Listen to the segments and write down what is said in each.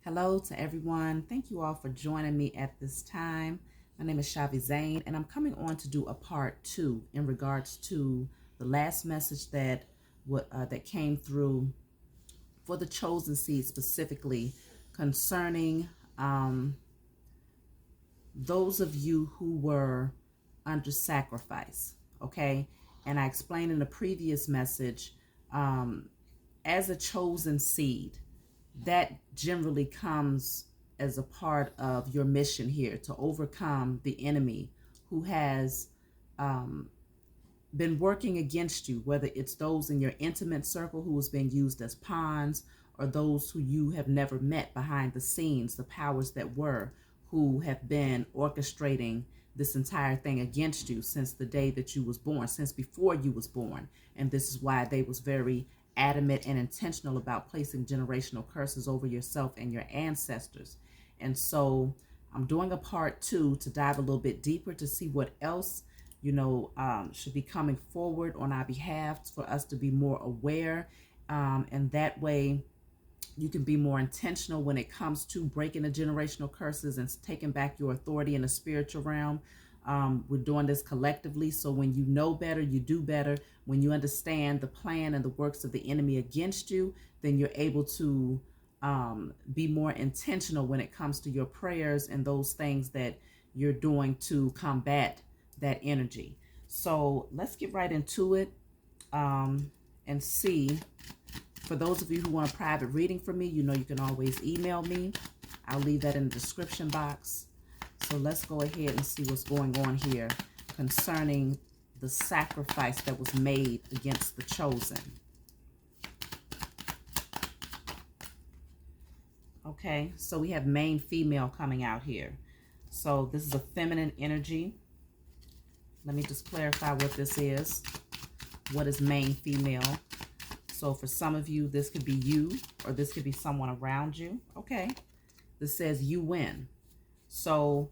Hello to everyone. Thank you all for joining me at this time. My name is Shavi Zane, and I'm coming on to do a part 2 in regards to the last message that came through for the chosen seed, specifically concerning those of you who were under sacrifice. Okay, and I explained in the previous message, as a chosen seed, that generally comes as a part of your mission here to overcome the enemy who has um, been working against you, whether it's those in your intimate circle who has been used as pawns, or those who you have never met behind the scenes, the powers that were, who have been orchestrating this entire thing against you since the day that you was born, since before you was born. And this is why they was very adamant and intentional about placing generational curses over yourself and your ancestors. And so I'm doing a part 2 to dive a little bit deeper to see what else should be coming forward on our behalf for us to be more aware. And that way you can be more intentional when it comes to breaking the generational curses and taking back your authority in the spiritual realm. We're doing this collectively. So when you know better, you do better. When you understand the plan and the works of the enemy against you, then you're able to be more intentional when it comes to your prayers and those things that you're doing to combat that energy. So let's get right into it and see. For those of you who want a private reading from me, you know you can always email me. I'll leave that in the description box. So let's go ahead and see what's going on here concerning the sacrifice that was made against the chosen. Okay, so we have male female coming out here. So this is a feminine energy. Let me just clarify what this is. What is male female? So for some of you, this could be you, or this could be someone around you. Okay, this says you win. So,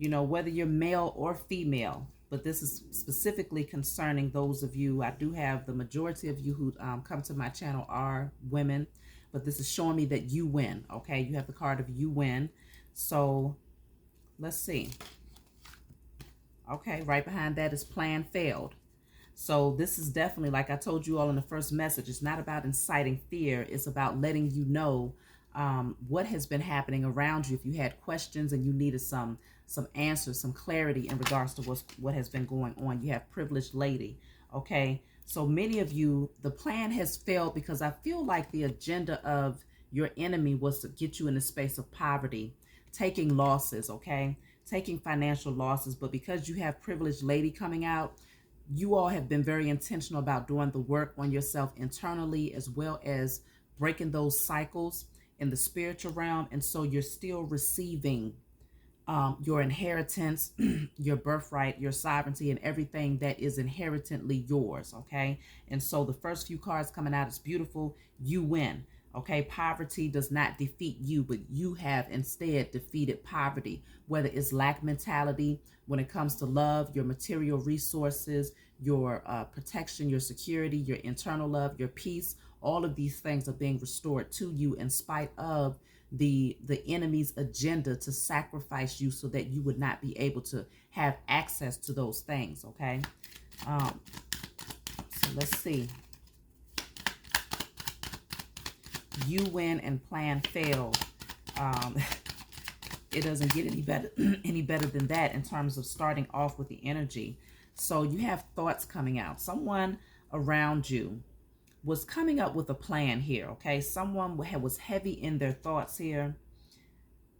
whether you're male or female, but this is specifically concerning those of you. I do have the majority of you who come to my channel are women, but this is showing me that you win. Okay, you have the card of you win. So let's see. Okay, right behind that is plan failed. So this is definitely, like I told you all in the first message, it's not about inciting fear. It's about letting you know what has been happening around you. If you had questions and you needed some answers, some clarity in regards to what has been going on. You have privileged lady. Okay, so many of you, the plan has failed because I feel like the agenda of your enemy was to get you in a space of poverty, taking losses, okay, taking financial losses. But because you have privileged lady coming out, you all have been very intentional about doing the work on yourself internally, as well as breaking those cycles in the spiritual realm. And so you're still receiving your inheritance, your birthright, your sovereignty, and everything that is inherently yours. Okay. And so the first few cards coming out is beautiful. You win. Okay, poverty does not defeat you, but you have instead defeated poverty, whether it's lack mentality when it comes to love, your material resources, your protection, your security, your internal love, your peace. All of these things are being restored to you in spite of the enemy's agenda to sacrifice you so that you would not be able to have access to those things. Okay, so let's see. You win and plan failed. It doesn't get any better than that in terms of starting off with the energy. So you have thoughts coming out. Someone around you was coming up with a plan here. Okay, someone was heavy in their thoughts here,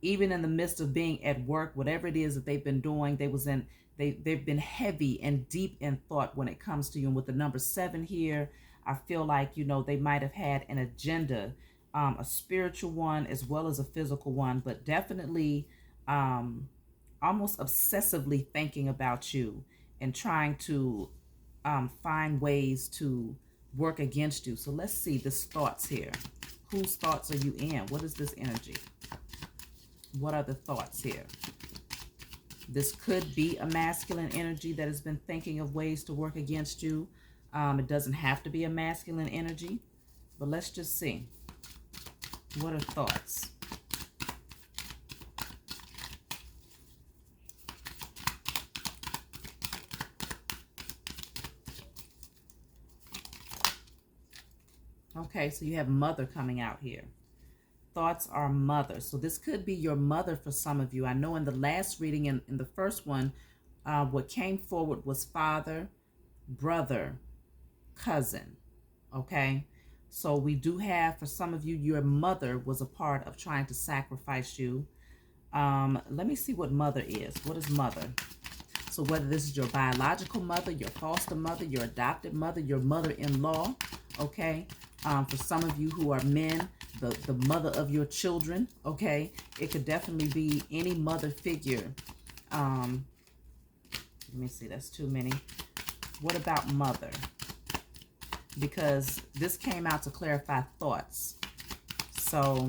even in the midst of being at work. Whatever it is that they've been doing, they've been heavy and deep in thought when it comes to you. And with the number 7 here, I feel like, they might have had an agenda, a spiritual one as well as a physical one, but definitely almost obsessively thinking about you and trying to find ways to work against you. So let's see this thoughts here. Whose thoughts are you in? What is this energy? What are the thoughts here? This could be a masculine energy that has been thinking of ways to work against you. It doesn't have to be a masculine energy, but let's just see. What are thoughts? Okay, so you have mother coming out here. Thoughts are mother. So this could be your mother for some of you. I know in the last reading, in the first one, what came forward was father, brother, cousin. Okay, so we do have, for some of you, your mother was a part of trying to sacrifice you. Let me see what mother is. What is mother? So whether this is your biological mother, your foster mother, your adopted mother, your mother-in-law, okay? For some of you who are men, the mother of your children, okay? It could definitely be any mother figure. Let me see, that's too many. What about mother? Because this came out to clarify thoughts. So,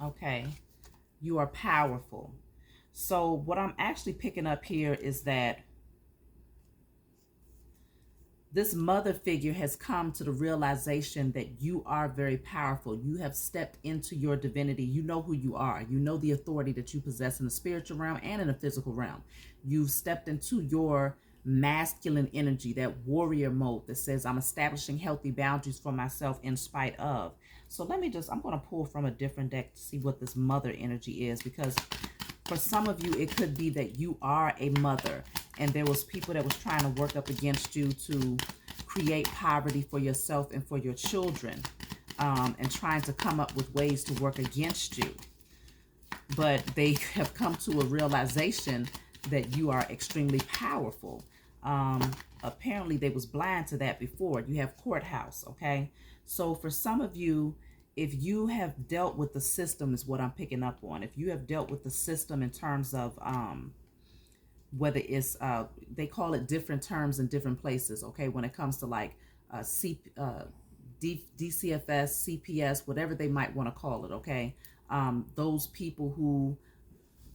okay, you are powerful. So what I'm actually picking up here is that this mother figure has come to the realization that you are very powerful. You have stepped into your divinity. You know who you are. You know the authority that you possess in the spiritual realm and in the physical realm. You've stepped into your masculine energy, that warrior mode that says, I'm establishing healthy boundaries for myself in spite of. So I'm going to pull from a different deck to see what this mother energy is, because for some of you, it could be that you are a mother and there was people that was trying to work up against you to create poverty for yourself and for your children, and trying to come up with ways to work against you. But they have come to a realization that you are extremely powerful. Apparently, they was blind to that before. You have courthouse, okay? So for some of you, if you have dealt with the system is what I'm picking up on. If you have dealt with the system in terms of whether it's, they call it different terms in different places, okay? When it comes to like DCFS, CPS, whatever they might want to call it, okay? Those people who,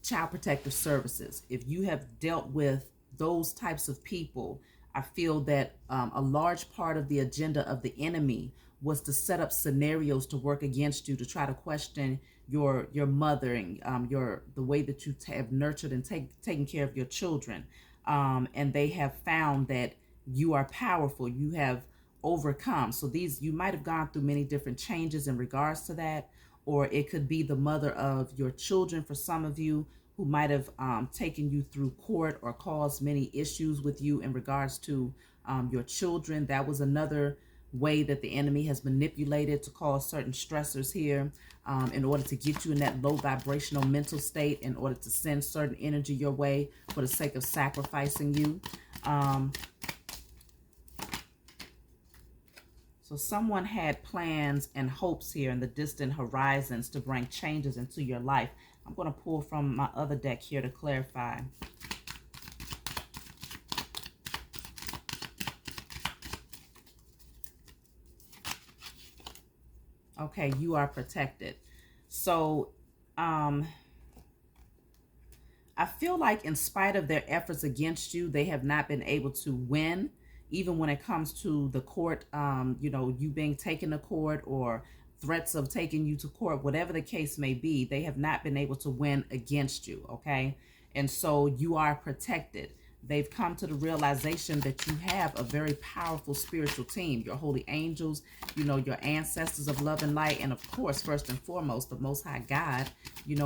Child Protective Services, if you have dealt with those types of people, I feel that a large part of the agenda of the enemy was to set up scenarios to work against you, to try to question your mothering, the way that you have nurtured and taken care of your children. And they have found that you are powerful. You have overcome. So you might have gone through many different changes in regards to that, or it could be the mother of your children for some of you, who might have taken you through court or caused many issues with you in regards to your children. That was another way that the enemy has manipulated to cause certain stressors here, in order to get you in that low vibrational mental state, in order to send certain energy your way for the sake of sacrificing you. So someone had plans and hopes here in the distant horizons to bring changes into your life. I'm going to pull from my other deck here to clarify. Okay, you are protected. So, I feel like in spite of their efforts against you, they have not been able to win, even when it comes to the court, you being taken to court or threats of taking you to court, whatever the case may be, they have not been able to win against you, okay? And so you are protected. They've come to the realization that you have a very powerful spiritual team, your holy angels, your ancestors of love and light, and of course, first and foremost, the Most High God.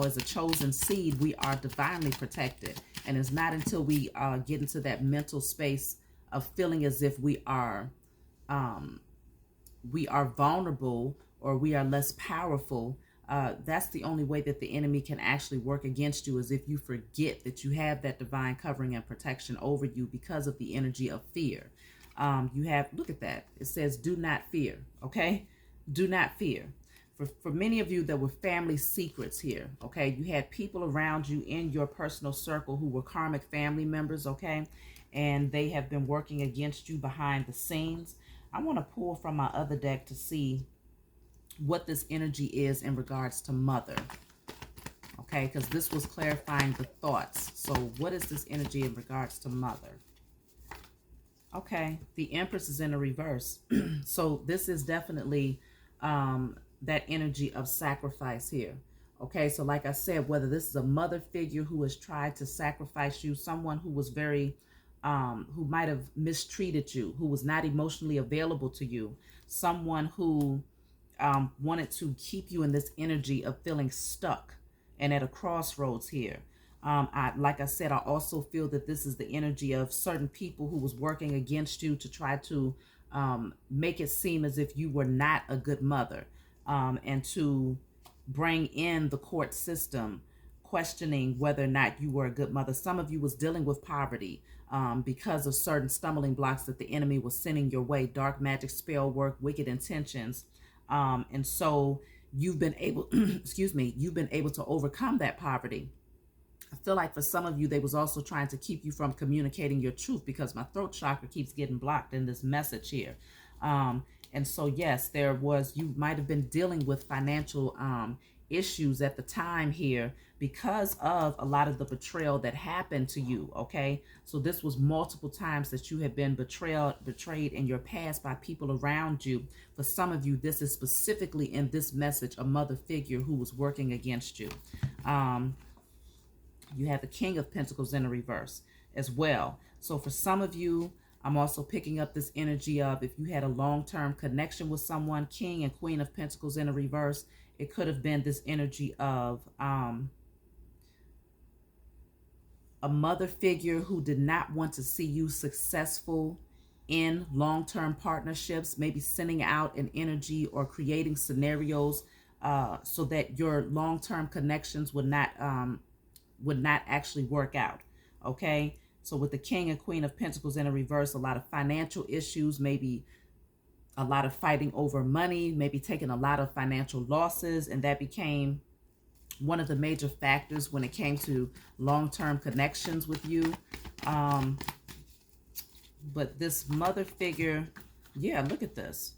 As a chosen seed, we are divinely protected. And it's not until we get into that mental space of feeling as if we are vulnerable or we are less powerful, that's the only way that the enemy can actually work against you, is if you forget that you have that divine covering and protection over you because of the energy of fear. Look at that. It says, do not fear, okay? Do not fear. For many of you, there were family secrets here, okay? You had people around you in your personal circle who were karmic family members, okay? And they have been working against you behind the scenes. I want to pull from my other deck to see what this energy is in regards to mother. Okay, because this was clarifying the thoughts. So what is this energy in regards to mother? Okay, the Empress is in a reverse. So this is definitely that energy of sacrifice here. Okay, so like I said, whether this is a mother figure who has tried to sacrifice you, someone who was very who might have mistreated you, who was not emotionally available to you, someone who wanted to keep you in this energy of feeling stuck and at a crossroads here. Like I said, I also feel that this is the energy of certain people who was working against you to try to make it seem as if you were not a good mother, and to bring in the court system questioning whether or not you were a good mother. Some of you was dealing with poverty because of certain stumbling blocks that the enemy was sending your way, dark magic, spell work, wicked intentions. And so you've been able, excuse me, you've been able to overcome that poverty. I feel like for some of you, they was also trying to keep you from communicating your truth, because my throat chakra keeps getting blocked in this message here. And so, yes, you might have been dealing with financial issues at the time here because of a lot of the betrayal that happened to you. Okay. So this was multiple times that you have been betrayed in your past by people around you. For some of you, this is specifically in this message, a mother figure who was working against you. You have the King of Pentacles in the reverse as well. So for some of you, I'm also picking up this energy of, if you had a long-term connection with someone, King and Queen of Pentacles in the reverse, it could have been this energy of a mother figure who did not want to see you successful in long-term partnerships, maybe sending out an energy or creating scenarios so that your long-term connections would not actually work out. Okay. So with the King and Queen of Pentacles in a reverse, a lot of financial issues, maybe a lot of fighting over money, maybe taking a lot of financial losses. And that became one of the major factors when it came to long-term connections with you. But this mother figure, yeah, look at this.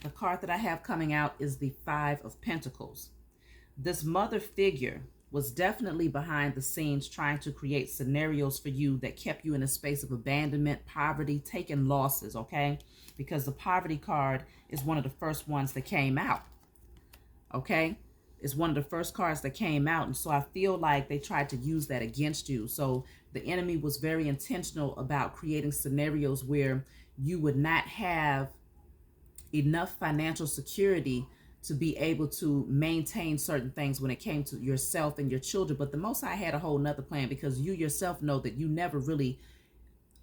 The card that I have coming out is the Five of Pentacles. This mother figure was definitely behind the scenes trying to create scenarios for you that kept you in a space of abandonment, poverty, taking losses, okay? Because the poverty card is one of the first ones that came out, okay? It's one of the first cards that came out, and so I feel like they tried to use that against you. So the enemy was very intentional about creating scenarios where you would not have enough financial security to be able to maintain certain things when it came to yourself and your children. But the Most High had a whole nother plan, because you yourself know that you never really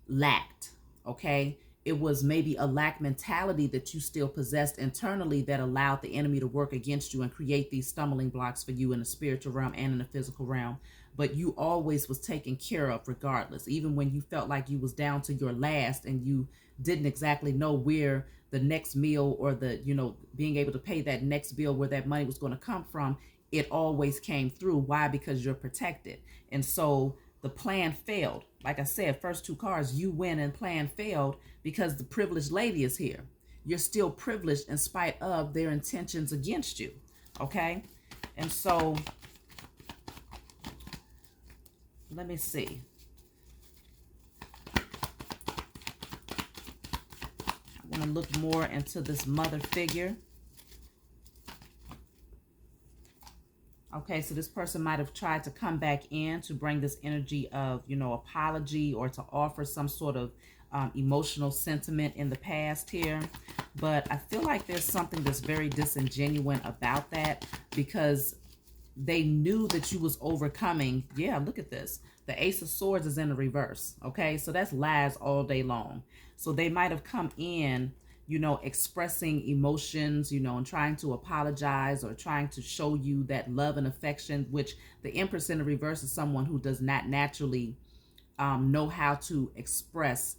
lacked, okay? It was maybe a lack mentality that you still possessed internally that allowed the enemy to work against you and create these stumbling blocks for you in the spiritual realm and in the physical realm. But you always was taken care of regardless, even when you felt like you was down to your last and you didn't exactly know where the next meal or being able to pay that next bill, where that money was going to come from. It always came through. Why? Because you're protected. And so the plan failed. Like I said, first two cards, you win and plan failed because the privileged lady is here. You're still privileged in spite of their intentions against you. Okay. And so let me see. I want to look more into this mother figure. Okay, so this person might have tried to come back in to bring this energy of, apology, or to offer some sort of emotional sentiment in the past here. But I feel like there's something that's very disingenuous about that, because they knew that you was overcoming. Yeah, look at this. The Ace of Swords is in the reverse. Okay, so that's lies all day long. So they might have come in, expressing emotions, and trying to apologize or trying to show you that love and affection, which the Empress in the reverse is someone who does not naturally know how to express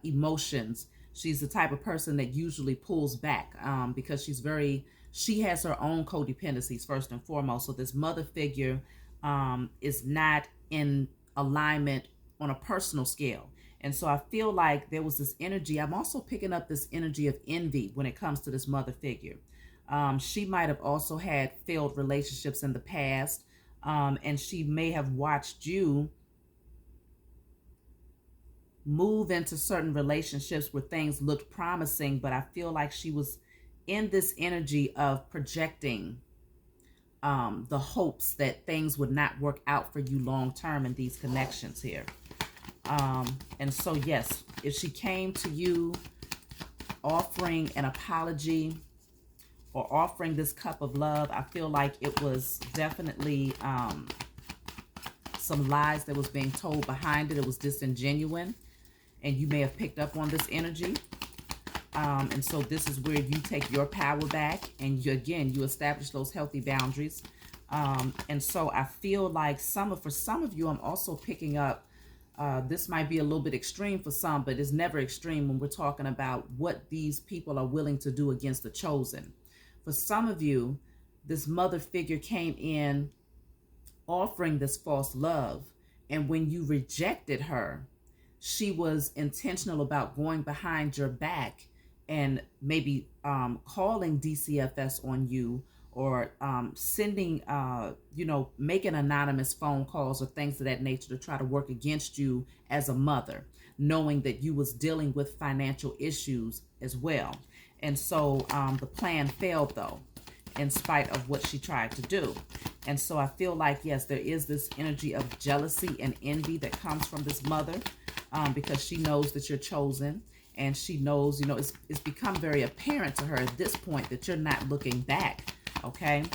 emotions. She's the type of person that usually pulls back because she has her own codependencies first and foremost. So this mother figure is not in alignment on a personal scale. And so I feel like there was this energy. I'm also picking up this energy of envy when it comes to this mother figure. She might have also had failed relationships in the past, and she may have watched you move into certain relationships where things looked promising, but I feel like she was in this energy of projecting the hopes that things would not work out for you long term in these connections here. And so, yes, if she came to you offering an apology or offering this cup of love, I feel like it was definitely some lies that was being told behind it. It was disingenuous, and you may have picked up on this energy. And so this is where you take your power back, and you establish those healthy boundaries. And so I feel like for some of you, I'm also picking up, this might be a little bit extreme for some, but it's never extreme when we're talking about what these people are willing to do against the chosen. For some of you, this mother figure came in offering this false love, and when you rejected her, she was intentional about going behind your back and maybe calling DCFS on you, or sending, making anonymous phone calls or things of that nature to try to work against you as a mother, knowing that you was dealing with financial issues as well. And so the plan failed, though, in spite of what she tried to do. And so I feel like, yes, there is this energy of jealousy and envy that comes from this mother, because she knows that you're chosen. And she knows, it's become very apparent to her at this point that you're not looking back. Okay.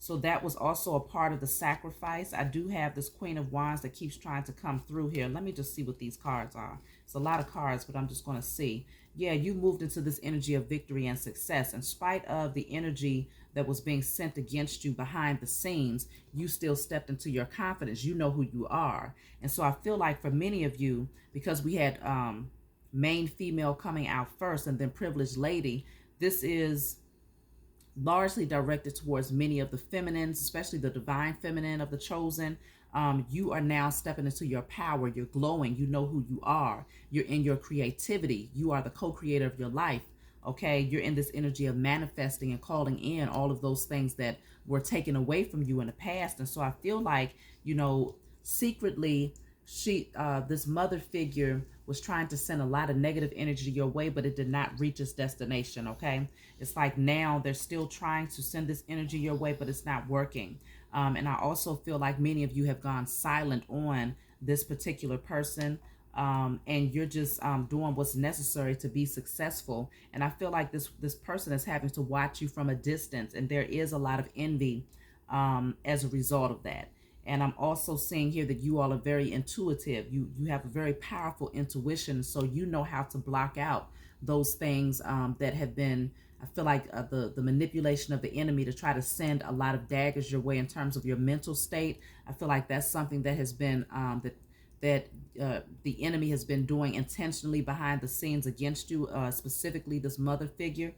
So that was also a part of the sacrifice. I do have this Queen of Wands that keeps trying to come through here. Let me just see what these cards are. It's a lot of cards, but I'm just going to see. Yeah, you moved into this energy of victory and success. In spite of the energy that was being sent against you behind the scenes, you still stepped into your confidence. You know who you are. And so I feel like for many of you, because we had main female coming out first and then privileged lady, this is largely directed towards many of the feminines, especially the divine feminine of the chosen. You are now stepping into your power. You're glowing. You know who you are. You're in your creativity. You are the co-creator of your life. Okay. You're in this energy of manifesting and calling in all of those things that were taken away from you in the past. And so I feel like, secretly, this mother figure was trying to send a lot of negative energy your way, but it did not reach its destination. Okay. It's like now they're still trying to send this energy your way, but it's not working. And I also feel like many of you have gone silent on this particular person, and you're just doing what's necessary to be successful. And I feel like this person is having to watch you from a distance, and there is a lot of envy as a result of that. And I'm also seeing here that you all are very intuitive. You have a very powerful intuition, so you know how to block out those things that have been, I feel like, the manipulation of the enemy to try to send a lot of daggers your way in terms of your mental state. I feel like that's something that has been that the enemy has been doing intentionally behind the scenes against you, specifically this mother figure.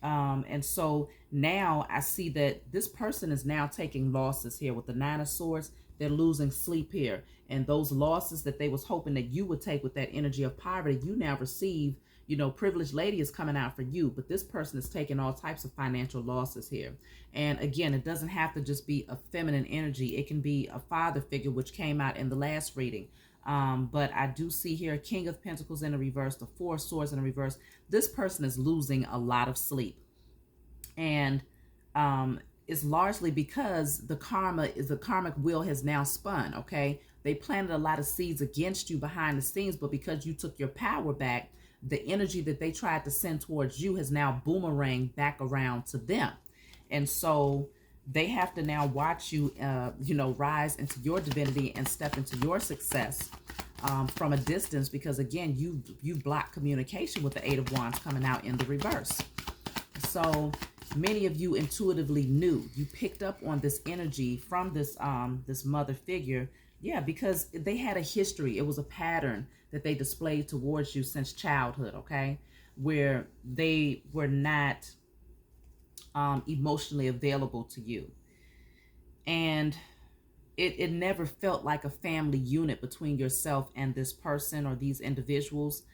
And so now I see that this person is now taking losses here with the Nine of Swords. They're losing sleep here. And those losses that they was hoping that you would take with that energy of poverty, you now receive. Privileged lady is coming out for you, but this person is taking all types of financial losses here. And again, it doesn't have to just be a feminine energy. It can be a father figure, which came out in the last reading. But I do see here King of Pentacles in the reverse, the Four of Swords in the reverse. This person is losing a lot of sleep. And it's largely because the karmic wheel has now spun, okay? They planted a lot of seeds against you behind the scenes, but because you took your power back, the energy that they tried to send towards you has now boomeranged back around to them. And so they have to now watch you, rise into your divinity and step into your success from a distance, because again, you block communication with the Eight of Wands coming out in the reverse. So many of you intuitively knew. You picked up on this energy from this mother figure. Yeah, because they had a history. It was a pattern that they displayed towards you since childhood, okay? Where they were not emotionally available to you. And it never felt like a family unit between yourself and this person or these individuals.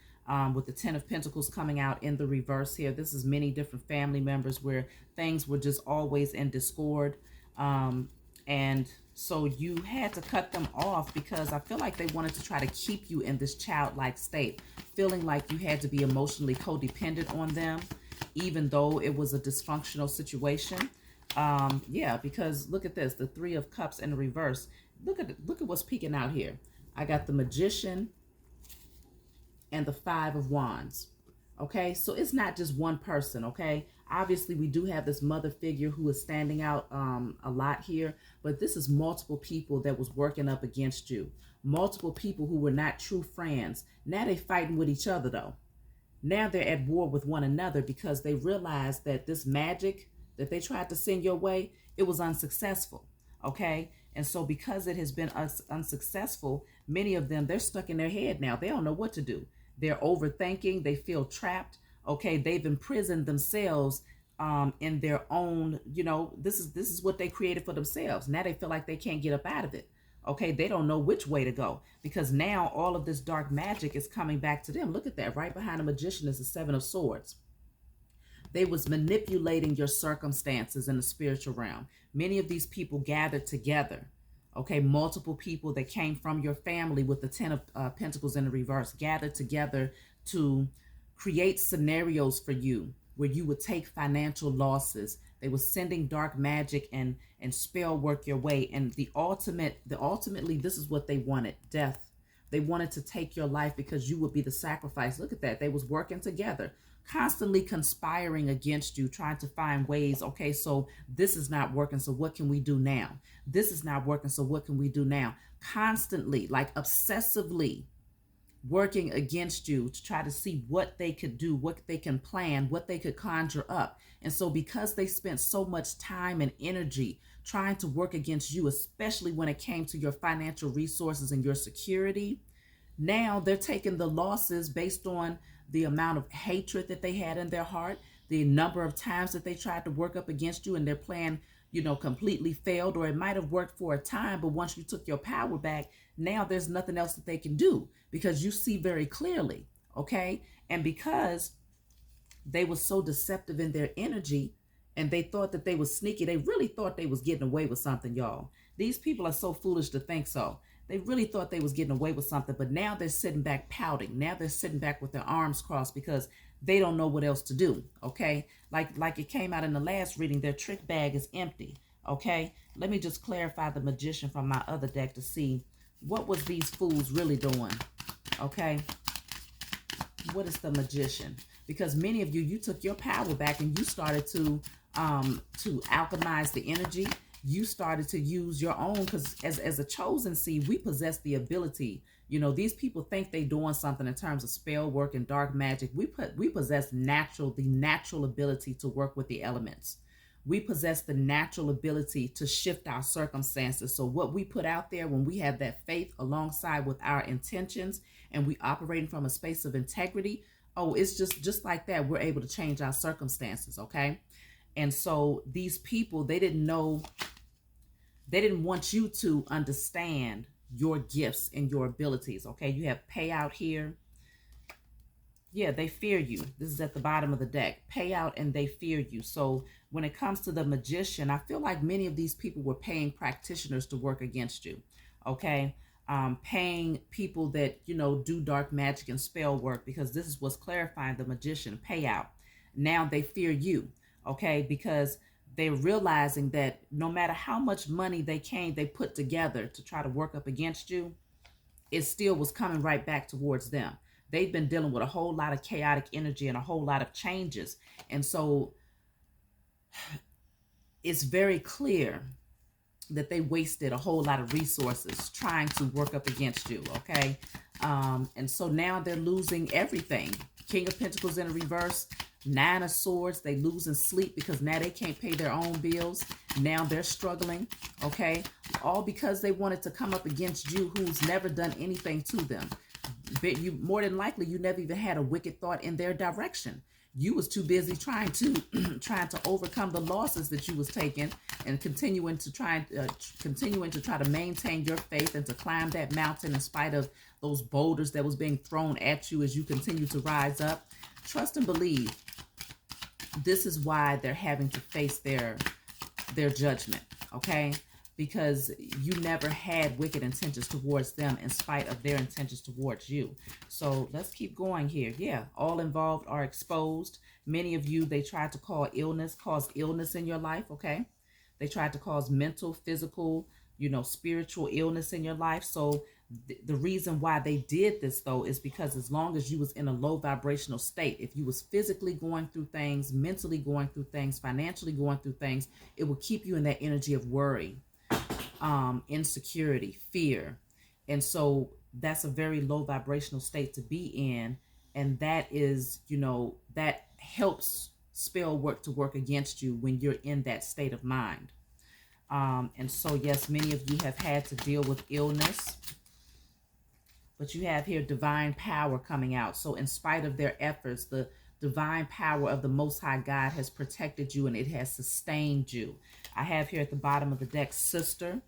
With the Ten of Pentacles coming out in the reverse here, this is many different family members where things were just always in discord. And so you had to cut them off because I feel like they wanted to try to keep you in this childlike state, feeling like you had to be emotionally codependent on them. even though it was a dysfunctional situation. Yeah, because look at this, the Three of Cups in the reverse. Look at what's peeking out here. I got the Magician and the Five of Wands. Okay, so it's not just one person. Okay, obviously we do have this mother figure who is standing out a lot here, but this is multiple people that was working up against you. Multiple people who were not true friends. Now they fighting with each other though. Now they're at war with one another because they realized that this magic that they tried to send your way, it was unsuccessful. Okay, and so because it has been unsuccessful, many of them, they're stuck in their head now. They don't know what to do. They're overthinking. They feel trapped. Okay, they've imprisoned themselves in their own, this is what they created for themselves. Now they feel like they can't get up out of it. Okay, they don't know which way to go because now all of this dark magic is coming back to them. Look at that. Right behind the Magician is the Seven of Swords. They was manipulating your circumstances in the spiritual realm. Many of these people gathered together. Okay, multiple people that came from your family with the Ten of Pentacles in the reverse gathered together to create scenarios for you where you would take financial losses. They were sending dark magic and spell work your way. And ultimately, this is what they wanted: death. They wanted to take your life because you would be the sacrifice. Look at that. They was working together, constantly conspiring against you, trying to find ways. Okay, so this is not working, so what can we do now? This is not working, so what can we do now? Constantly, like obsessively working against you to try to see what they could do, what they can plan, what they could conjure up. And so because they spent so much time and energy trying to work against you, especially when it came to your financial resources and your security, now they're taking the losses based on the amount of hatred that they had in their heart, the number of times that they tried to work up against you and their plan, completely failed, or it might have worked for a time, but once you took your power back, now there's nothing else that they can do because you see very clearly, okay? And because they were so deceptive in their energy and they thought that they were sneaky, they really thought they was getting away with something, y'all. These people are so foolish to think so. They really thought they was getting away with something, but now they're sitting back pouting. Now they're sitting back with their arms crossed because they don't know what else to do, okay? Like it came out in the last reading, their trick bag is empty, okay? Let me just clarify the Magician from my other deck to see what was these fools really doing, okay? What is the Magician? Because many of you took your power back and you started to alchemize the energy. You started to use your own, because as a chosen seed, we possess the ability. These people think they doing something in terms of spell work and dark magic. We possess the natural ability to work with the elements. We possess the natural ability to shift our circumstances. So what we put out there, when we have that faith alongside with our intentions and we operating from a space of integrity, it's just like that. We're able to change our circumstances, okay? And so these people, they didn't want you to understand your gifts and your abilities, okay? You have payout here. Yeah, they fear you. This is at the bottom of the deck. Payout and they fear you. So when it comes to the Magician, I feel like many of these people were paying practitioners to work against you, okay? Paying people that, do dark magic and spell work, because this is what's clarifying the Magician, payout. Now they fear you, okay? Because they're realizing that no matter how much money they put together to try to work up against you, it still was coming right back towards them. They've been dealing with a whole lot of chaotic energy and a whole lot of changes. And so it's very clear that they wasted a whole lot of resources trying to work up against you, okay? And so now they're losing everything. King of Pentacles in a reverse, Nine of Swords, they losing sleep because now they can't pay their own bills. Now they're struggling, okay? All because they wanted to come up against you who's never done anything to them. But you, more than likely, you never even had a wicked thought in their direction. You was too busy trying to overcome the losses that you was taking and continuing to try to maintain your faith and to climb that mountain in spite of those boulders that was being thrown at you as you continue to rise up. Trust and believe. This is why they're having to face their judgment, okay? because you never had wicked intentions towards them in spite of their intentions towards you. So let's keep going here. Yeah, all involved are exposed. Many of you, they tried to cause illness in your life, okay? They tried to cause mental, physical, spiritual illness in your life. So the reason why they did this though is because as long as you was in a low vibrational state, if you was physically going through things, mentally going through things, financially going through things, it will keep you in that energy of worry, insecurity, fear. And so that's a very low vibrational state to be in. And that is, that helps spell work to work against you when you're in that state of mind. And so, yes, many of you have had to deal with illness, but you have here divine power coming out. So in spite of their efforts, the divine power of the Most High God has protected you and it has sustained you. I have here at the bottom of the deck, sister,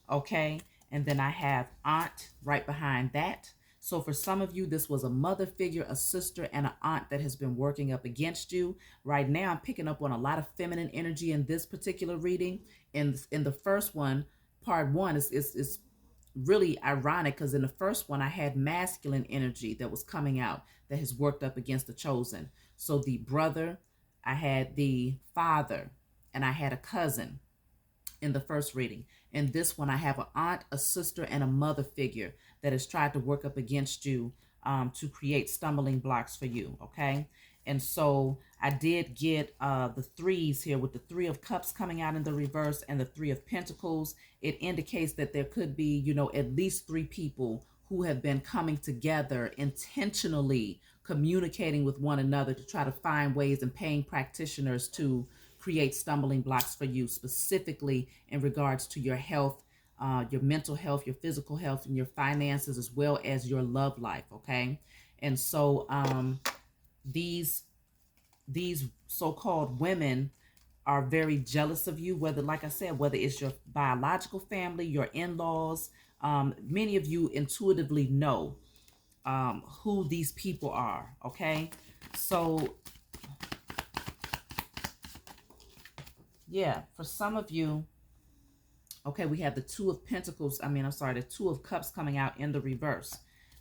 okay? And then I have aunt right behind that. So for some of you, this was a mother figure, a sister, and an aunt that has been working up against you. Right now, I'm picking up on a lot of feminine energy in this particular reading. In the first one, part one is really ironic because in the first one, I had masculine energy that was coming out that has worked up against the chosen. So the brother, I had the father, and I had a cousin in the first reading. In this one, I have an aunt, a sister, and a mother figure that has tried to work up against you to create stumbling blocks for you, okay? And so I did get the threes here with the Three of Cups coming out in the reverse and the Three of Pentacles. It indicates that there could be, at least three people who have been coming together intentionally communicating with one another to try to find ways and paying practitioners to create stumbling blocks for you, specifically in regards to your health, your mental health, your physical health, and your finances, as well as your love life, okay? And so these so-called women are very jealous of you, whether, like I said, whether it's your biological family, your in-laws. Many of you intuitively know who these people are, okay? So yeah, for some of you, okay, we have the Two of Pentacles, the Two of Cups coming out in the reverse.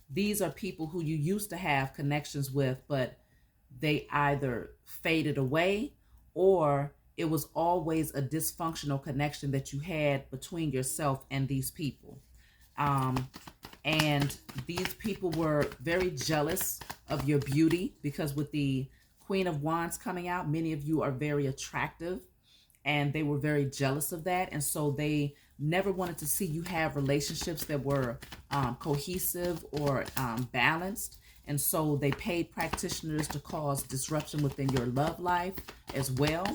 These are people who you used to have connections with, but they either faded away or it was always a dysfunctional connection that you had between yourself and these people. And these people were very jealous of your beauty because with the Queen of Wands coming out, many of you are very attractive and they were very jealous of that. And so they never wanted to see you have relationships that were cohesive or balanced. And so they paid practitioners to cause disruption within your love life as well,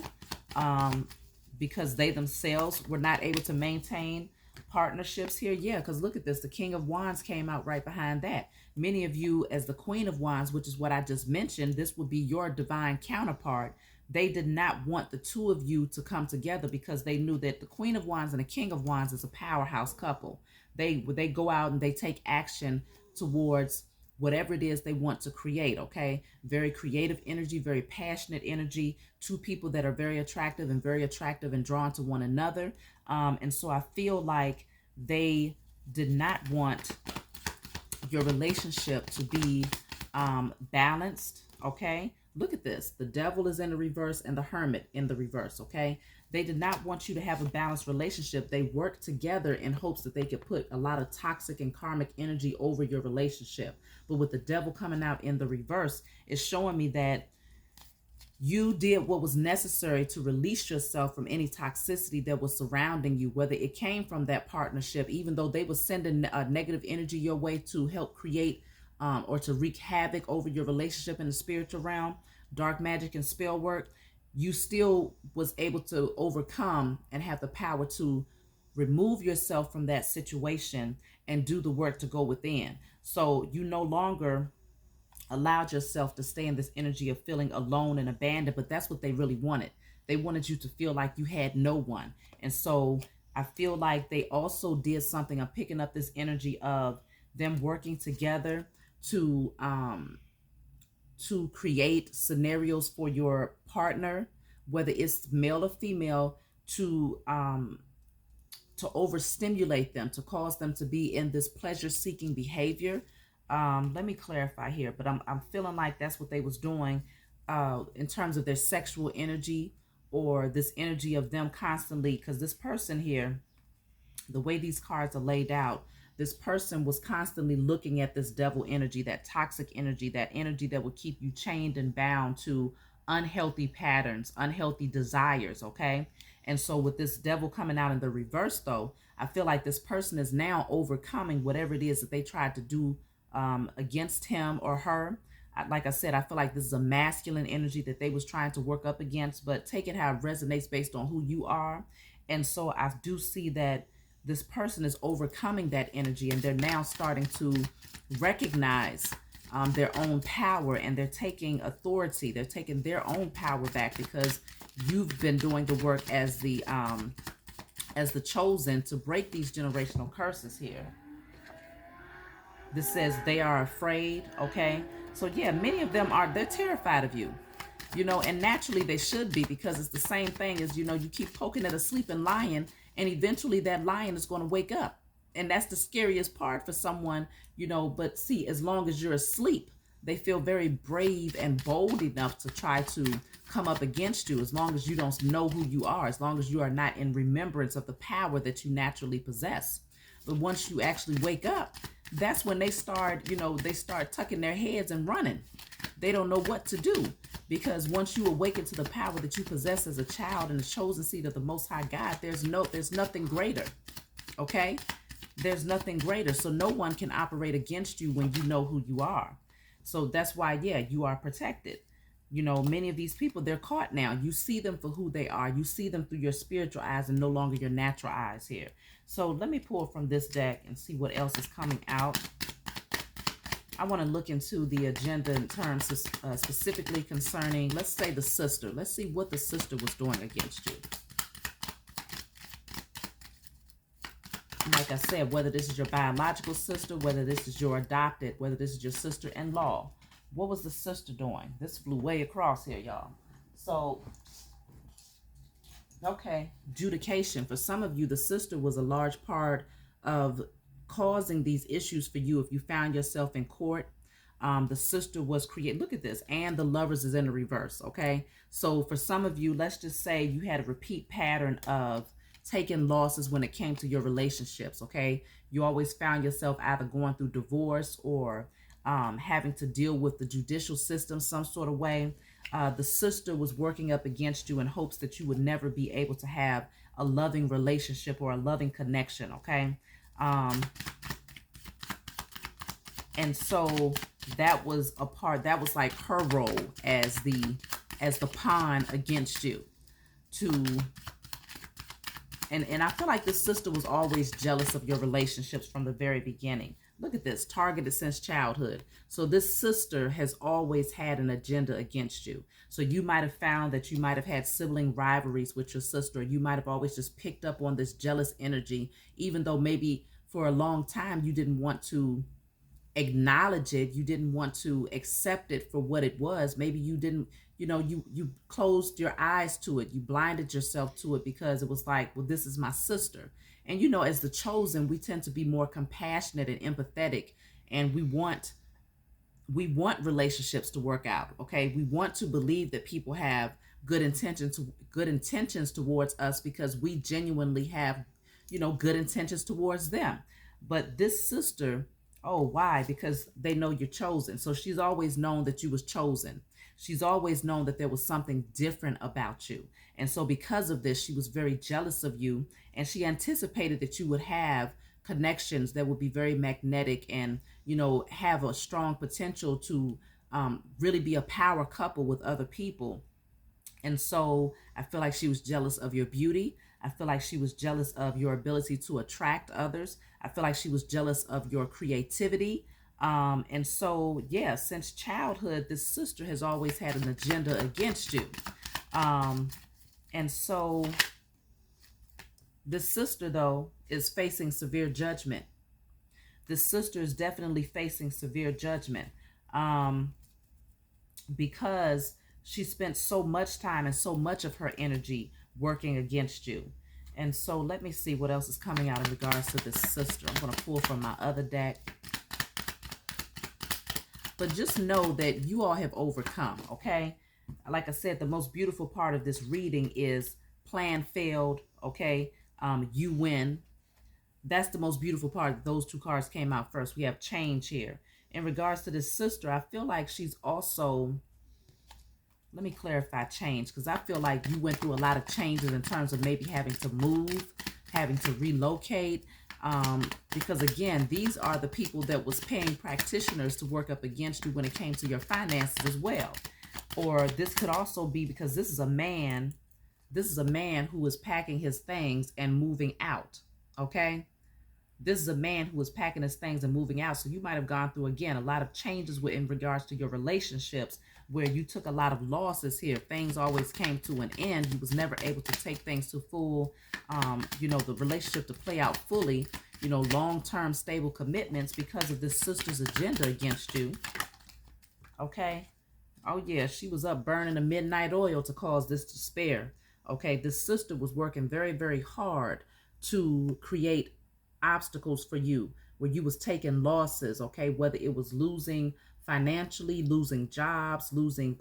because they themselves were not able to maintain partnerships here. Yeah, because look at this. The King of Wands came out right behind that. Many of you, as the Queen of Wands, which is what I just mentioned, this would be your divine counterpart. They did not want the two of you to come together because they knew that the Queen of Wands and the King of Wands is a powerhouse couple. They go out and they take action towards whatever it is they want to create, okay? Very creative energy, very passionate energy, two people that are very attractive and drawn to one another. And so I feel like they did not want your relationship to be balanced, okay? Look at this. The Devil is in the reverse and the Hermit in the reverse, okay? They did not want you to have a balanced relationship. They worked together in hopes that they could put a lot of toxic and karmic energy over your relationship. But with the Devil coming out in the reverse, it's showing me that you did what was necessary to release yourself from any toxicity that was surrounding you, whether it came from that partnership, even though they were sending negative energy your way to help create or to wreak havoc over your relationship in the spiritual realm, dark magic and spell work, you still was able to overcome and have the power to remove yourself from that situation and do the work to go within. So you no longer allowed yourself to stay in this energy of feeling alone and abandoned, but that's what they really wanted. They wanted you to feel like you had no one. And so I feel like they also did something. I'm picking up this energy of them working together to create scenarios for your partner, whether it's male or female, to to overstimulate them, to cause them to be in this pleasure-seeking behavior. Let me clarify here, but I'm feeling like that's what they was doing in terms of their sexual energy, or this energy of them constantly, because this person here, the way these cards are laid out, this person was constantly looking at this devil energy, that toxic energy, that energy that would keep you chained and bound to unhealthy patterns, unhealthy desires, okay? And so with this devil coming out in the reverse, though, I feel like this person is now overcoming whatever it is that they tried to do against him or her. Like I said, I feel like this is a masculine energy that they was trying to work up against, but take it how it resonates based on who you are. And so I do see that this person is overcoming that energy, and they're now starting to recognize their own power, and they're taking authority. They're taking their own power back, because you've been doing the work as the chosen to break these generational curses here. This says they are afraid, okay? So yeah, many of them they're terrified of you. And naturally they should be, because it's the same thing as, you keep poking at a sleeping lion, and eventually that lion is going to wake up. And that's the scariest part for someone, but see, as long as you're asleep, they feel very brave and bold enough to try to come up against you, as long as you don't know who you are, as long as you are not in remembrance of the power that you naturally possess. But once you actually wake up, that's when they start, they start tucking their heads and running. They don't know what to do, because once you awaken to the power that you possess as a child and the chosen seed of the Most High God, there's nothing greater, okay? There's nothing greater. So no one can operate against you when you know who you are. So that's why, yeah, you are protected. Many of these people, they're caught now. You see them for who they are. You see them through your spiritual eyes and no longer your natural eyes here. So let me pull from this deck and see what else is coming out. I want to look into the agenda in terms of, specifically concerning, let's say, the sister. Let's see what the sister was doing against you. Like I said, whether this is your biological sister, whether this is your adopted, whether this is your sister-in-law. What was the sister doing? This flew way across here, y'all. So, okay, adjudication. For some of you, the sister was a large part of causing these issues for you. If you found yourself in court, the sister was created. Look at this. And the lovers is in the reverse, okay? So for some of you, let's just say you had a repeat pattern of taking losses when it came to your relationships, okay? You always found yourself either going through divorce or having to deal with the judicial system some sort of way. The sister was working up against you in hopes that you would never be able to have a loving relationship or a loving connection, okay? And so that was that was like her role as the pawn against you and I feel like this sister was always jealous of your relationships from the very beginning. Look at this, targeted since childhood. So this sister has always had an agenda against you. So you might have found that you might have had sibling rivalries with your sister. You might have always just picked up on this jealous energy, even though maybe for a long time you didn't want to acknowledge it. You didn't want to accept it for what it was. Maybe you didn't, you closed your eyes to it. You blinded yourself to it because it was like, well, this is my sister. And, as the chosen, we tend to be more compassionate and empathetic, and we want relationships to work out. Okay. We want to believe that people have good intentions towards us, because we genuinely have, good intentions towards them. But this sister, oh, why? Because they know you're chosen. So she's always known that you was chosen. She's always known that there was something different about you. And so because of this, she was very jealous of you, and she anticipated that you would have connections that would be very magnetic and, have a strong potential to really be a power couple with other people. And so I feel like she was jealous of your beauty. I feel like she was jealous of your ability to attract others. I feel like she was jealous of your creativity. And so, yeah, since childhood, this sister has always had an agenda against you. And so this sister, though, is facing severe judgment. This sister is definitely facing severe judgment because she spent so much time and so much of her energy working against you. And so let me see what else is coming out in regards to this sister. I'm going to pull from my other deck. But just know that you all have overcome, okay? Like I said, the most beautiful part of this reading is plan failed, okay? You win. That's the most beautiful part. Those two cards came out first. We have change here. In regards to this sister, I feel like she's also... Let me clarify change, because I feel like you went through a lot of changes in terms of maybe having to move, having to relocate. Because again, these are the people that was paying practitioners to work up against you when it came to your finances as well. Or this could also be because this is a man who is packing his things and moving out. Okay? This is a man who is packing his things and moving out. So you might have gone through, again, a lot of changes in regards to your relationships, where you took a lot of losses here. Things always came to an end. You was never able to take things to full, the relationship to play out fully, long-term stable commitments because of this sister's agenda against you. Okay? Oh, yeah, she was up burning the midnight oil to cause this despair. Okay? This sister was working very, very hard to create obstacles for you, where you was taking losses, okay, whether it was losing financially, losing jobs, losing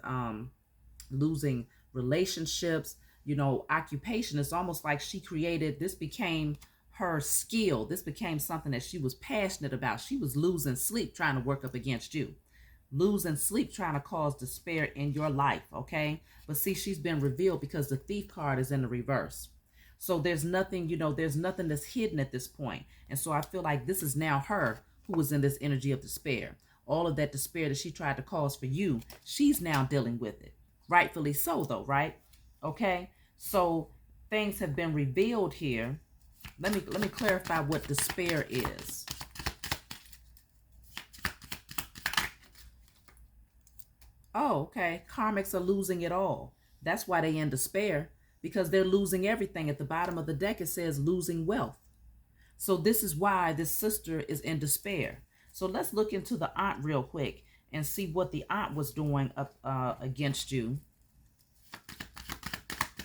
relationships, occupation. It's almost like she created, this became her skill. This became something that she was passionate about. She was losing sleep trying to work up against you, losing sleep trying to cause despair in your life, okay? But see, she's been revealed because the thief card is in the reverse. So there's nothing, there's nothing that's hidden at this point. And so I feel like this is now her who was in this energy of despair. All of that despair that she tried to cause for you, she's now dealing with it. Rightfully so, though, right? Okay? So things have been revealed here. Let me clarify what despair is. Oh, okay. Karmics are losing it all. That's why they in despair. Because they're losing everything. At the bottom of the deck, it says losing wealth. So this is why this sister is in despair. So let's look into the aunt real quick and see what the aunt was doing up against you.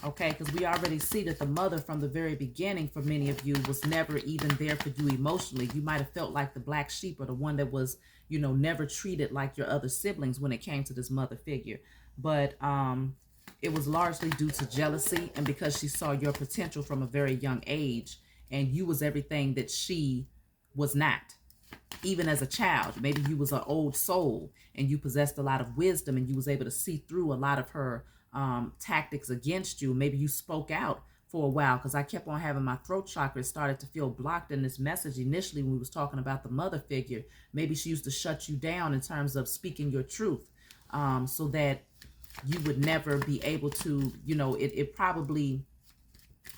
Okay, because we already see that the mother from the very beginning for many of you was never even there for you emotionally. You might have felt like the black sheep, or the one that was, never treated like your other siblings when it came to this mother figure. But it was largely due to jealousy, and because she saw your potential from a very young age, and you was everything that she was not. Even as a child, maybe you was an old soul and you possessed a lot of wisdom, and you was able to see through a lot of her tactics against you. Maybe you spoke out for a while, because I kept on having my throat chakra started to feel blocked in this message initially when we was talking about the mother figure. Maybe she used to shut you down in terms of speaking your truth, so that you would never be able to, it probably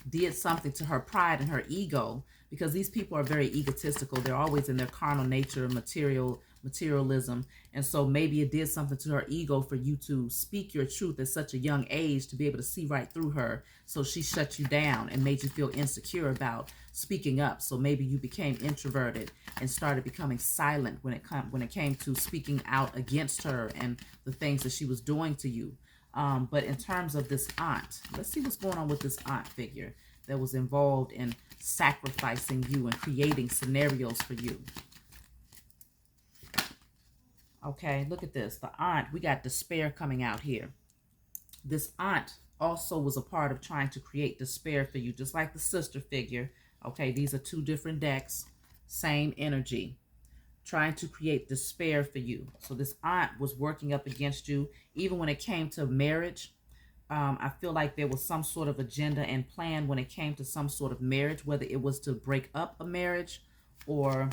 did something to her pride and her ego, because these people are very egotistical. They're always in their carnal nature, materialism. And so maybe it did something to her ego for you to speak your truth at such a young age, to be able to see right through her. So she shut you down and made you feel insecure about speaking up. So maybe you became introverted and started becoming silent when it came to speaking out against her and the things that she was doing to you. But in terms of this aunt, let's see what's going on with this aunt figure that was involved in sacrificing you and creating scenarios for you. Okay, look at this. The aunt, we got despair coming out here. This aunt also was a part of trying to create despair for you, just like the sister figure. Okay, these are two different decks, same energy, trying to create despair for you. So this aunt was working up against you. Even when it came to marriage, I feel like there was some sort of agenda and plan when it came to some sort of marriage, whether it was to break up a marriage or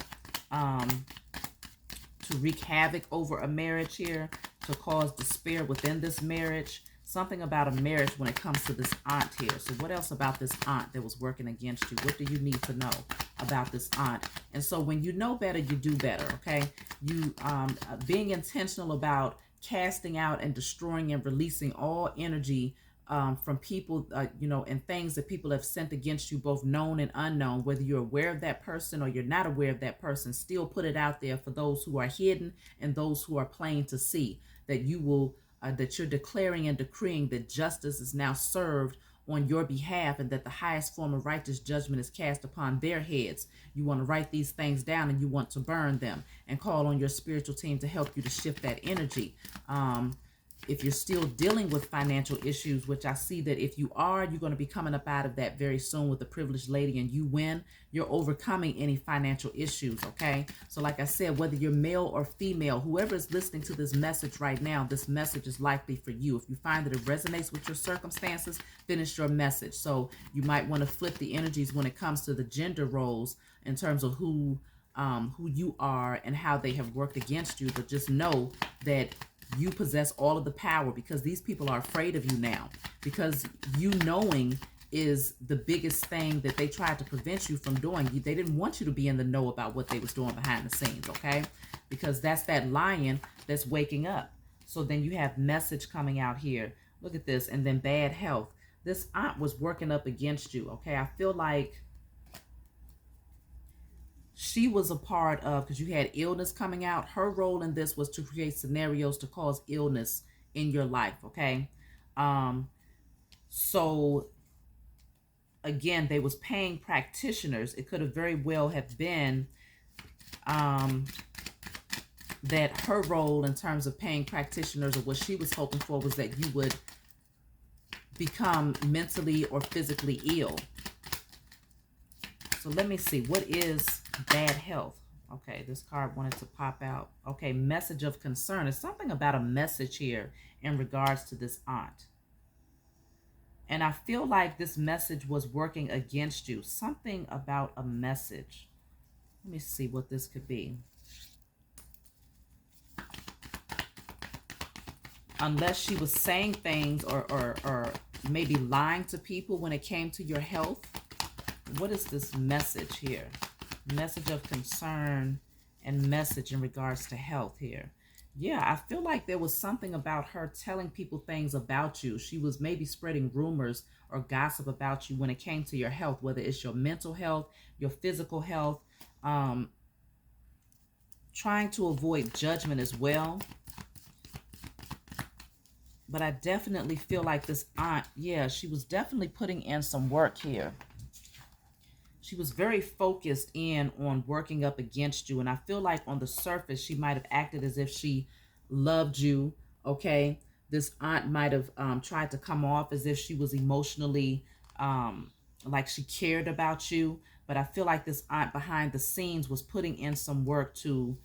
to wreak havoc over a marriage here, to cause despair within this marriage. Something about a marriage when it comes to this aunt here. So what else about this aunt that was working against you? What do you need to know about this aunt? And so when you know better, you do better, okay? You being intentional about casting out and destroying and releasing all energy from people, and things that people have sent against you, both known and unknown, whether you're aware of that person or you're not aware of that person. Still put it out there for those who are hidden and those who are plain to see, that you will that you're declaring and decreeing that justice is now served on your behalf, and that the highest form of righteous judgment is cast upon their heads. You want to write these things down and you want to burn them and call on your spiritual team to help you to shift that energy. If you're still dealing with financial issues, which I see that if you are, you're going to be coming up out of that very soon with the privileged lady, and you win, you're overcoming any financial issues, okay? So like I said, whether you're male or female, whoever is listening to this message right now, this message is likely for you. If you find that it resonates with your circumstances, then it's your message. So you might want to flip the energies when it comes to the gender roles in terms of who you are and how they have worked against you. But just know that you possess all of the power, because these people are afraid of you now, because you knowing is the biggest thing that they tried to prevent you from doing. They didn't want you to be in the know about what they was doing behind the scenes, okay? Because that's that lion that's waking up. So then you have message coming out here. Look at this. And then bad health. This aunt was working up against you, okay? I feel like she was a part of, because you had illness coming out. Her role in this was to create scenarios to cause illness in your life, okay? So again, they was paying practitioners. It could have very well have been that her role in terms of paying practitioners, or what she was hoping for, was that you would become mentally or physically ill. So let me see, what is bad health? Okay, this card wanted to pop out. Okay, message of concern. It's something about a message here in regards to this aunt. And I feel like this message was working against you. Something about a message. Let me see what this could be. Unless she was saying things or maybe lying to people when it came to your health. What is this message here? Message of concern and message in regards to health here. Yeah, I feel like there was something about her telling people things about you. She was maybe spreading rumors or gossip about you when it came to your health, whether it's your mental health, your physical health, trying to avoid judgment as well. But I definitely feel like this aunt, yeah, she was definitely putting in some work here. She was very focused in on working up against you. And I feel like on the surface, she might have acted as if she loved you, okay? This aunt might have tried to come off as if she was emotionally, like she cared about you. But I feel like this aunt behind the scenes was putting in some work to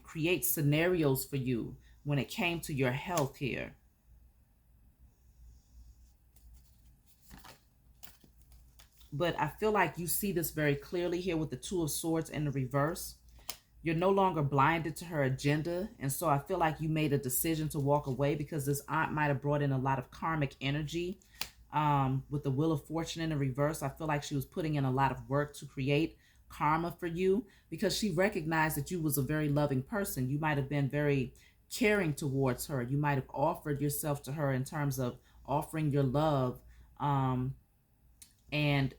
create scenarios for you when it came to your health here. But I feel like you see this very clearly here with the Two of Swords in the reverse. You're no longer blinded to her agenda. And so I feel like you made a decision to walk away, because this aunt might have brought in a lot of karmic energy. With the Wheel of Fortune in the reverse, I feel like she was putting in a lot of work to create karma for you, because she recognized that you was a very loving person. You might have been very caring towards her. You might have offered yourself to her in terms of offering your love. And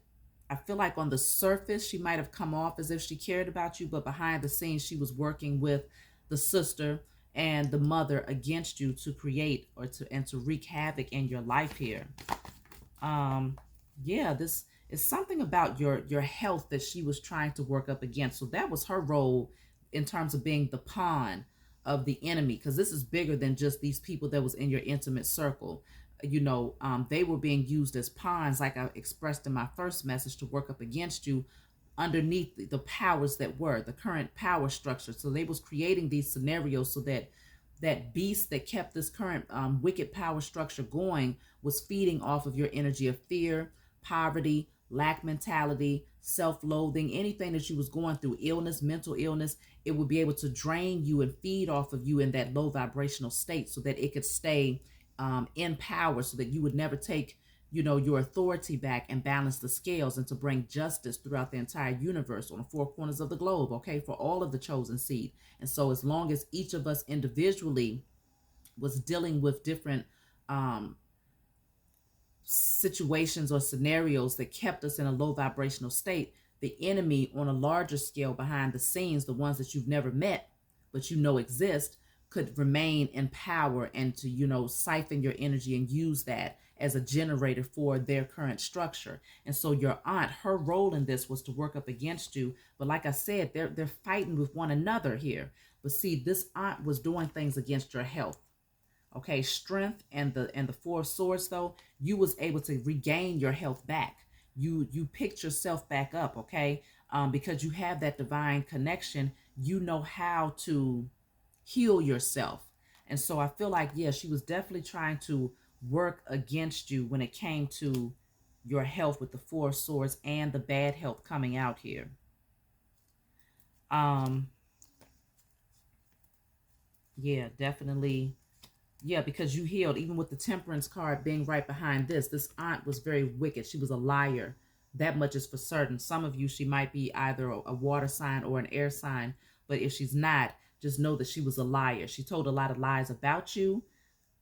I feel like on the surface, she might have come off as if she cared about you, but behind the scenes, she was working with the sister and the mother against you to create to wreak havoc in your life here. Yeah, this is something about your health that she was trying to work up against. So that was her role in terms of being the pawn of the enemy, because this is bigger than just these people that was in your intimate circle. You know, they were being used as pawns, like I expressed in my first message, to work up against you underneath the powers that were, the current power structure. So they was creating these scenarios so that that beast that kept this current wicked power structure going was feeding off of your energy of fear, poverty, lack mentality, self-loathing, anything that you was going through, illness, mental illness. It would be able to drain you and feed off of you in that low vibrational state so that it could stay in power, so that you would never take, you know, your authority back and balance the scales, and to bring justice throughout the entire universe on the four corners of the globe, okay, for all of the chosen seed. And so as long as each of us individually was dealing with different situations or scenarios that kept us in a low vibrational state, the enemy on a larger scale behind the scenes, the ones that you've never met but you know exist, could remain in power and to, siphon your energy and use that as a generator for their current structure. And so your aunt, her role in this was to work up against you. But like I said, they're fighting with one another here. But see, this aunt was doing things against your health. Okay, strength and the Four of Swords, though, you was able to regain your health back. You picked yourself back up, okay? Because you have that divine connection, you know how to heal yourself. And so I feel like, yeah, she was definitely trying to work against you when it came to your health with the Four of Swords and the bad health coming out here. Yeah, definitely. Yeah, because you healed, even with the Temperance card being right behind this. This aunt was very wicked. She was a liar. That much is for certain. Some of you, she might be either a water sign or an air sign. But if she's not, just know that she was a liar. She told a lot of lies about you.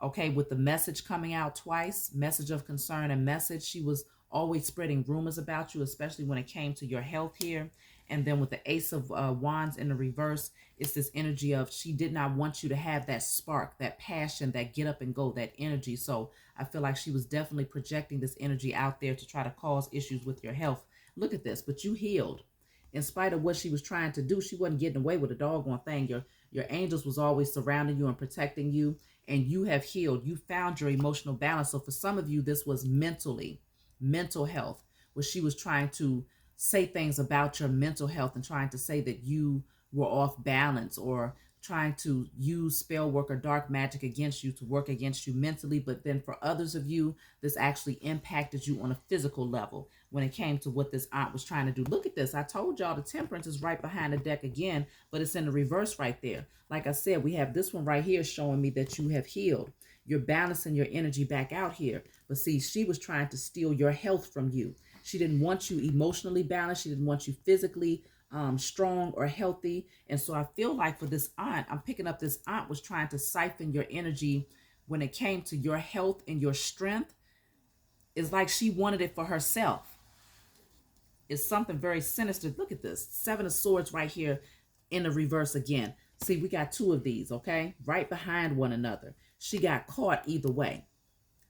Okay, with the message coming out twice, message of concern and message, she was always spreading rumors about you, especially when it came to your health here. And then with the Ace of Wands in the reverse, it's this energy of she did not want you to have that spark, that passion, that get up and go, that energy. So I feel like she was definitely projecting this energy out there to try to cause issues with your health. Look at this, but you healed. In spite of what she was trying to do, she wasn't getting away with a doggone thing. Your angels was always surrounding you and protecting you, and you have healed. You found your emotional balance. So for some of you, this was mental health, where she was trying to say things about your mental health and trying to say that you were off balance, or trying to use spell work or dark magic against you to work against you mentally. But then for others of you, this actually impacted you on a physical level when it came to what this aunt was trying to do. Look at this. I told y'all the Temperance is right behind the deck again, but it's in the reverse right there. Like I said, we have this one right here showing me that you have healed. You're balancing your energy back out here. But see, she was trying to steal your health from you. She didn't want you emotionally balanced. She didn't want you physically strong or healthy. And so I feel like for this aunt, I'm picking up this aunt was trying to siphon your energy when it came to your health and your strength. It's like she wanted it for herself. It's something very sinister. Look at this. Seven of Swords right here in the reverse again. See, we got two of these, okay? Right behind one another. She got caught either way.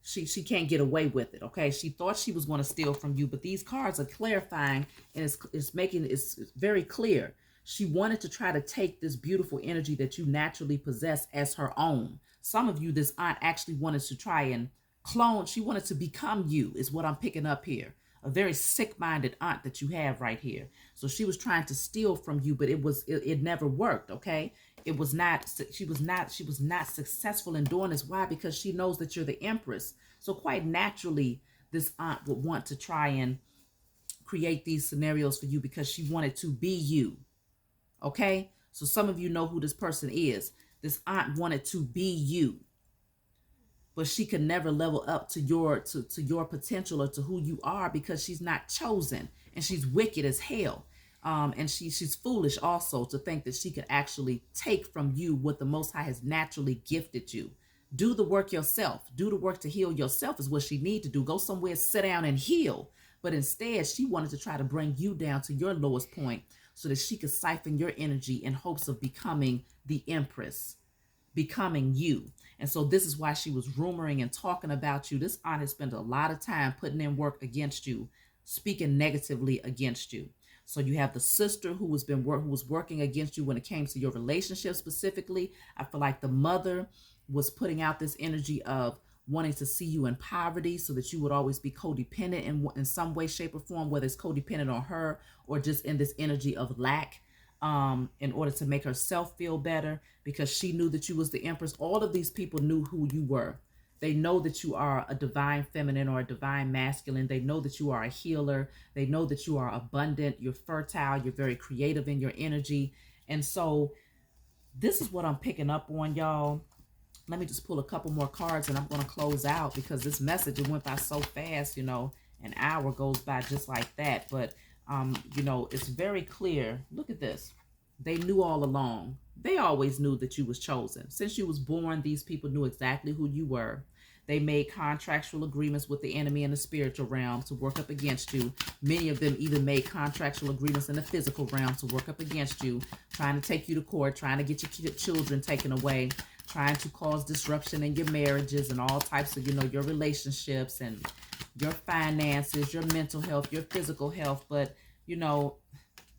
She can't get away with it, okay? She thought she was going to steal from you, but these cards are clarifying, and it's making it's very clear. She wanted to try to take this beautiful energy that you naturally possess as her own. Some of you, this aunt actually wanted to try and clone. She wanted to become you, is what I'm picking up here. A very sick-minded aunt that you have right here. So she was trying to steal from you, but it never worked, okay? It was not, she was not successful in doing this. Why? Because she knows that you're the Empress. So quite naturally, this aunt would want to try and create these scenarios for you because she wanted to be you. Okay? So some of you know who this person is. This aunt wanted to be you. But she could never level up to your potential or to who you are because she's not chosen, and she's wicked as hell. And she's foolish also to think that she could actually take from you what the Most High has naturally gifted you. Do the work yourself. Do the work to heal yourself is what she need to do. Go somewhere, sit down and heal. But instead, she wanted to try to bring you down to your lowest point so that she could siphon your energy in hopes of becoming the Empress, becoming you. And so this is why she was rumoring and talking about you. This aunt has spent a lot of time putting in work against you, speaking negatively against you. So you have the sister who was working against you when it came to your relationship specifically. I feel like the mother was putting out this energy of wanting to see you in poverty so that you would always be codependent in some way, shape, or form, whether it's codependent on her or just in this energy of lack, in order to make herself feel better because she knew that you was the Empress. All of these people knew who you were. They know that you are a divine feminine or a divine masculine. They know that you are a healer. They know that you are abundant. You're fertile. You're very creative in your energy. And so this is what I'm picking up on, y'all. Let me just pull a couple more cards and I'm going to close out because this message, it went by so fast, an hour goes by just like that. But, it's very clear. Look at this. They knew all along. They always knew that you was chosen. Since you was born, these people knew exactly who you were. They made contractual agreements with the enemy in the spiritual realm to work up against you. Many of them even made contractual agreements in the physical realm to work up against you, trying to take you to court, trying to get your children taken away, trying to cause disruption in your marriages and all types of, your relationships and your finances, your mental health, your physical health. But,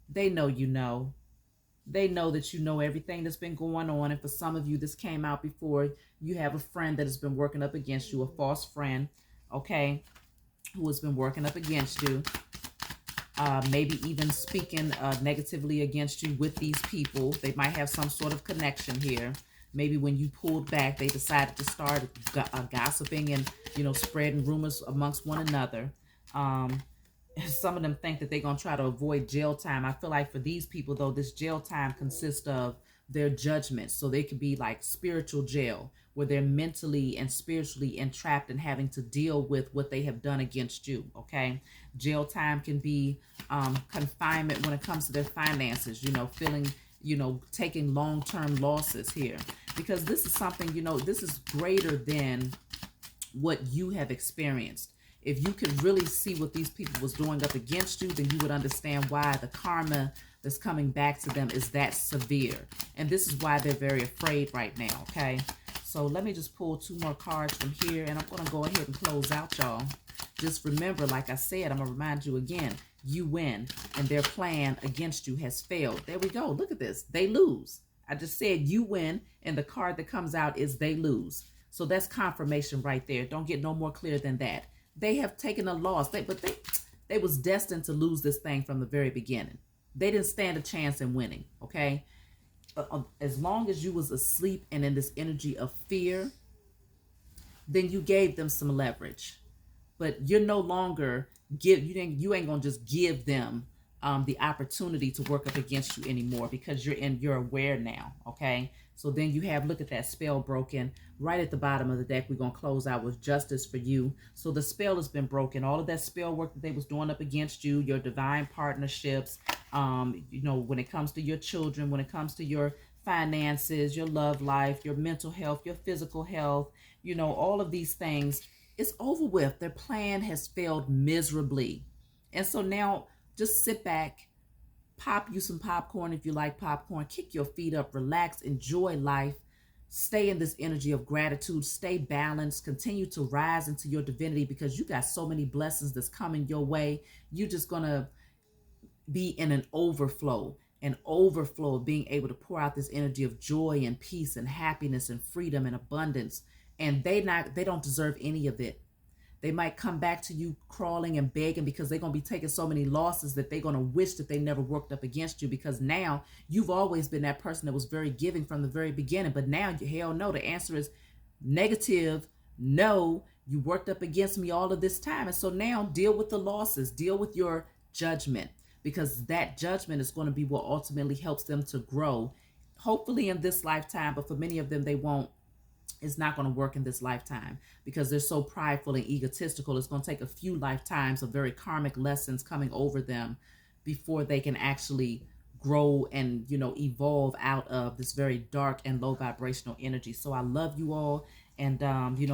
they know They know that you know everything that's been going on. And for some of you, this came out before. You have a friend that has been working up against you, a false friend, okay, who has been working up against you. Maybe even speaking negatively against you with these people. They might have some sort of connection here. Maybe when you pulled back, they decided to start gossiping and, spreading rumors amongst one another. Some of them think that they're going to try to avoid jail time. I feel like for these people, though, this jail time consists of their judgments. So they could be like spiritual jail, where they're mentally and spiritually entrapped and having to deal with what they have done against you, okay? Jail time can be confinement when it comes to their finances, feeling, taking long-term losses here. Because this is something, this is greater than what you have experienced. If you could really see what these people was doing up against you, then you would understand why the karma that's coming back to them is that severe. And this is why they're very afraid right now, okay? So let me just pull 2 more cards from here, and I'm going to go ahead and close out, y'all. Just remember, like I said, I'm going to remind you again, you win, and their plan against you has failed. There we go. Look at this. They lose. I just said you win, and the card that comes out is they lose. So that's confirmation right there. Don't get no more clear than that. They have taken a loss, but they was destined to lose this thing from the very beginning. They didn't stand a chance in winning, okay? As long as you was asleep and in this energy of fear, then you gave them some leverage. But you're no longer you ain't gonna just give them the opportunity to work up against you anymore, because you're aware now, okay? So then you have, look at that spell broken. Right at the bottom of the deck, we're going to close out with justice for you. So the spell has been broken. All of that spell work that they was doing up against you, your divine partnerships, when it comes to your children, when it comes to your finances, your love life, your mental health, your physical health, all of these things, it's over with. Their plan has failed miserably. And so now just sit back, pop you some popcorn if you like popcorn, kick your feet up, relax, enjoy life, stay in this energy of gratitude, stay balanced, continue to rise into your divinity, because you got so many blessings that's coming your way. You're just going to be in an overflow of being able to pour out this energy of joy and peace and happiness and freedom and abundance. And they don't deserve any of it. They might come back to you crawling and begging, because they're going to be taking so many losses that they're going to wish that they never worked up against you, because now you've always been that person that was very giving from the very beginning. But now, hell no, the answer is negative. No, you worked up against me all of this time. And so now deal with the losses, deal with your judgment, because that judgment is going to be what ultimately helps them to grow, hopefully in this lifetime. But for many of them, they won't. It's not going to work in this lifetime, because they're so prideful and egotistical. It's going to take a few lifetimes of very karmic lessons coming over them before they can actually grow and, evolve out of this very dark and low vibrational energy. So I love you all. And,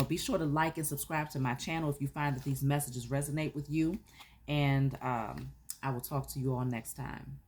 be sure to like and subscribe to my channel if you find that these messages resonate with you. And I will talk to you all next time.